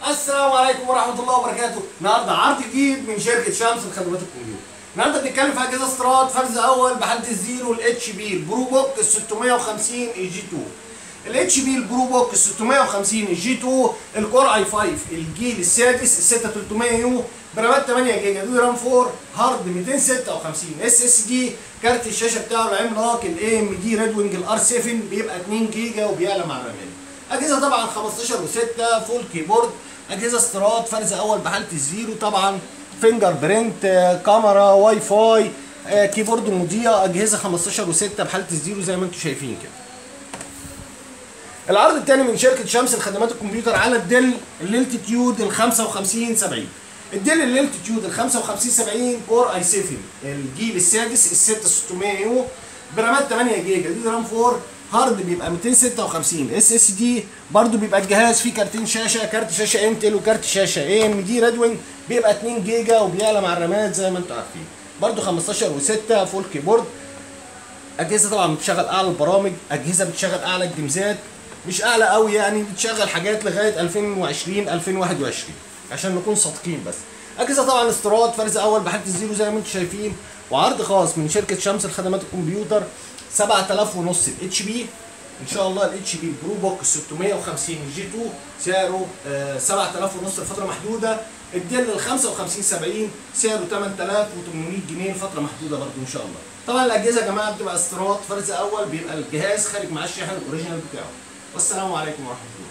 السلام عليكم ورحمة الله وبركاته. النهارده عرض جديد من شركة شمس لخدمات الكمبيوتر. النهارده بنتكلم في أجهزة استيراد فرز أول بحالة الزيرو الاتش بي البرو بوك ال 650 الجي 2. الاتش بي البرو بوك ال 650 الجي 2 الكور اي 5 الجيل السادس ال 6300 يو برامات 8 جيجا دي رام 4 هارد 256 اس اس دي. كارت الشاشة بتاعه العملاق الاي ام دي ريد وينج الار 7 بيبقى 2 جيجا وبيعلى مع الرامات. أجهزة طبعا 15 و6 فول كيبورد. أجهزة استيراد فرز أول بحالة الزيرو طبعا فينجر برينت كاميرا واي فاي كيبورد مضيء. أجهزة 15 و6 بحالة الزيرو زي ما انتم شايفين كده. العرض الثاني من شركة شمس لخدمات الكمبيوتر على الديل الالتيتيود ال 5570. الديل الالتيتيود ال 5570 كور اي 7 الجيل السادس ال 6600 يو برامات 8 جيجا دي رام 4 هارد بيبقى 256 اس اس دي. برده بيبقى الجهاز فيه كارتين شاشه، كارت شاشه انتل وكارت شاشه اي ام دي ريد وينج بيبقى 2 جيجا وبيعلى مع الرامات زي ما انتم عارفين. برده 15 و6 فول كيبورد. اجهزه طبعا بتشغل اعلى البرامج، اجهزه بتشغل اعلى الجيمزات، مش اعلى قوي يعني، بتشغل حاجات لغايه 2020 2021 عشان نكون صادقين. بس اجهزه طبعا استيراد فرز اول بحاله الزيرو زي ما انتم شايفين، وعرض خاص من شركه شمس لخدمات الكمبيوتر 7000 ونص الاتش بي. ان شاء الله الاتش بي البرو بوك 650 جي 2 سعره 7000 ونص لفتره محدوده. الديل ال 5570 سعره 8800 جنيه لفتره محدوده برضه ان شاء الله. طبعا الاجهزه يا جماعه بتبقى استيراد فرز اول، بيبقى الجهاز خارج معاه الشاحن الاوريجينال بتاعه. والسلام عليكم ورحمه الله.